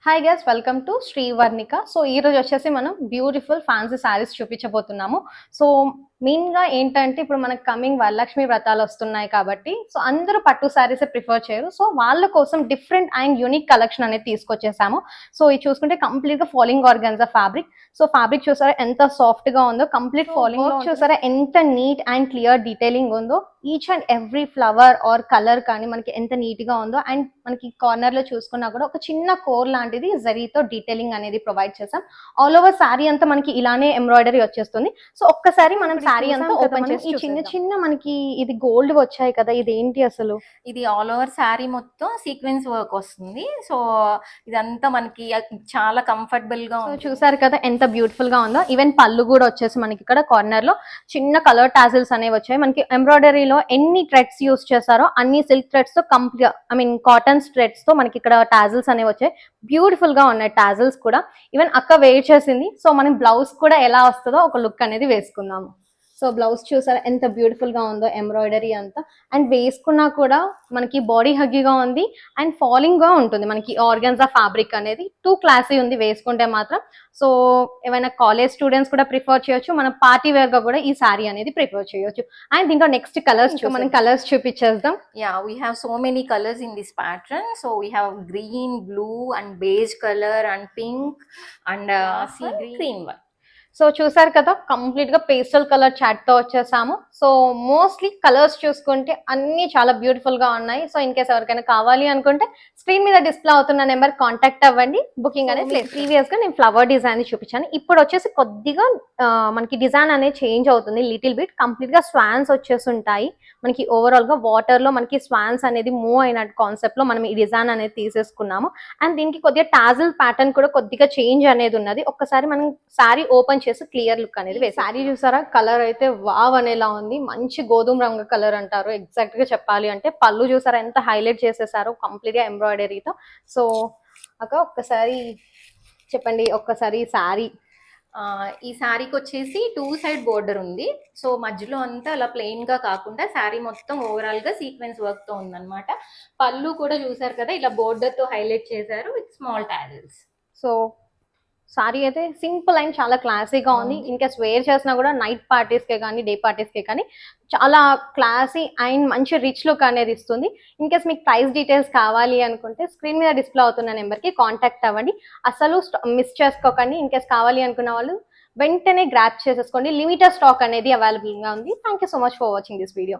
Hi guys, welcome to Srivarnika. So ఈ రోజు వచ్చేసి మనం బ్యూటిఫుల్ ఫ్యాన్సీ శారీస్ చూపించబోతున్నాము. సో మెయిన్గా ఏంటంటే ఇప్పుడు మనకు కమింగ్ వరలక్ష్మి వ్రతాలు వస్తున్నాయి కాబట్టి సో అందరూ పట్టు శారీస్ ప్రిఫర్ చేయరు. సో వాళ్ళ కోసం డిఫరెంట్ అండ్ యూనిక్ కలెక్షన్ అనేది తీసుకొచ్చేసాము. సో ఇది చూసుకుంటే కంప్లీట్గా falling organza fabric. So fabric చూసారా ఎంత సాఫ్ట్ గా ఉందో, కంప్లీట్ ఫాలింగ్ చూసారా ఎంత నీట్ అండ్ క్లియర్ డీటెయిలింగ్ ఉందో. Each and every flower or colour కానీ మనకి ఎంత నీట్ గా ఉందో. అండ్ మనకి కార్నర్ లో చూసుకున్నా కూడా ఒక చిన్న కోర్ లాంటిది జరీతో డీటెయిలింగ్ అనేది ప్రొవైడ్ చేసాం. ఆల్ ఓవర్ శారీ అంతా మనకి ఇలానే ఎంబ్రాయిడరీ వచ్చేస్తుంది. సో ఒక్కసారి మనం శారీ అంతా ఓపెన్ చేసి ఈ చిన్న చిన్న మనకి ఇది గోల్డ్ వచ్చాయి కదా, ఇది ఏంటి అసలు? ఇది ఆల్ ఓవర్ శారీ మొత్తం సీక్వెన్స్ వర్క్ వస్తుంది. సో ఇదంతా మనకి చాలా కంఫర్టబుల్ గా ఉంది. చూసారు కదా ఎంత బ్యూటిఫుల్ గా ఉందో. ఈవెన్ పళ్ళు కూడా వచ్చేసి మనకి ఇక్కడ కార్నర్ లో చిన్న కలర్ టాజిల్స్ అనేవి వచ్చాయి. మనకి ఎంబ్రాయిడరీలో ఎన్ని థ్రెడ్స్ యూస్ చేస్తారో అన్ని సిల్క్ థ్రెడ్స్ తో కంప్లీట్ కాటన్ థ్రెడ్స్ తో మనకి ఇక్కడ టాజిల్స్ అనేవి వచ్చాయి. బ్యూటిఫుల్ గా ఉన్నాయి టాజిల్స్ కూడా. ఈవెన్ అక్క వెయిట్ చేసింది. సో మనం బ్లౌజ్ కూడా ఎలా వస్తుందో ఒక లుక్ అనేది వేసుకుందాము. సో బ్లౌజ్ చూసారా ఎంత బ్యూటిఫుల్ గా ఉందో, ఎంబ్రాయిడరీ అంతా. అండ్ వేసుకున్నా కూడా మనకి బాడీ హగ్గీగా ఉంది అండ్ ఫాలింగ్ గా ఉంటుంది. మనకి ఆర్గాన్జా ఫ్యాబ్రిక్ అనేది టూ క్లాసీ ఉంది వేసుకుంటే మాత్రం. సో ఏమైనా కాలేజ్ స్టూడెంట్స్ కూడా ప్రిఫర్ చేయొచ్చు, మన పార్టీ వేర్ గా కూడా ఈ సారీ అనేది ప్రిఫర్ చేయొచ్చు. అండ్ ఇంకా నెక్స్ట్ కలర్స్ మనం colours చూపించేద్దాం. We have so many colors in this pattern. So we have green, blue and beige color and pink and sea green, cream one. So చూసారు కదా complete గా pastel colour chart తో వచ్చేసాము. So mostly colours చూసుకుంటే అన్ని చాలా beautiful గా ఉన్నాయి. సో ఇన్ కేస్ ఎవరికైనా కావాలి అనుకుంటే స్క్రీన్ మీద డిస్ప్లే అవుతున్న నెంబర్ కాంటాక్ట్ అవ్వండి. బుకింగ్ అనేది ప్రీవియస్ గా నేను ఫ్లవర్ డిజైన్ చూపించాను. ఇప్పుడు వచ్చేసి కొద్దిగా మనకి డిజైన్ అనేది చేంజ్ అవుతుంది లిటిల్ బిట్. కంప్లీట్ గా స్వాన్స్ వచ్చేసి ఉంటాయి. మనకి ఓవరాల్ గా వాటర్ లో మనకి స్వాన్స్ అనేది మూవ్ అయిన కాన్సెప్ట్ లో మనం ఈ డిజైన్ అనేది తీసేసుకున్నాము. అండ్ దీనికి కొద్దిగా టాజిల్ ప్యాటర్న్ కూడా కొద్దిగా చేంజ్ అనేది ఉన్నది. ఒక్కసారి మనం శారీ ఓపెన్ చేసి క్లియర్ లుక్ అనేది శారీ చూసారా, కలర్ అయితే వావ్ అనేలా ఉంది. మంచి గోధుమ రంగు కలర్ అంటారు ఎగ్జాక్ట్ గా చెప్పాలి అంటే. పళ్ళు చూసారా ఎంత హైలైట్ చేసేసారు కంప్లీట్ గా ఎంబ్రాయిడరీతో. సో అక్క ఒక్కసారి చెప్పండి, ఒక్కసారి శారీ. ఈ శారీకి వచ్చేసి 2 సైడ్ బోర్డర్ ఉంది. సో మధ్యలో అంతా అలా ప్లెయిన్ గా కాకుండా శారీ మొత్తం ఓవరాల్ గా సీక్వెన్స్ వర్క్ తో ఉందన్నమాట. పళ్ళు కూడా చూసారు కదా ఇలా బోర్డర్ తో హైలైట్ చేశారు with small tassels. So sorry అయితే సింపుల్ అండ్ చాలా క్లాసీగా ఉంది. ఇన్ కేస్ వేర్ చేసినా కూడా నైట్ పార్టీస్కే కానీ డే పార్టీస్కే కానీ చాలా క్లాసీ అండ్ మంచి రిచ్ లుక్ అనేది ఇస్తుంది. ఇన్ కేస్ మీకు ప్రైస్ డీటెయిల్స్ కావాలి అనుకుంటే స్క్రీన్ మీద డిస్ప్లే అవుతున్న నెంబర్కి కాంటాక్ట్ అవ్వండి. అసలు మిస్ చేసుకోకండి. ఇన్ కేస్ కావాలి అనుకున్న వాళ్ళు వెంటనే గ్రాప్ చేసేసుకోండి. లిమిటెడ్ స్టాక్ అనేది అవైలబుల్గా ఉంది. Thank you so much for watching this video.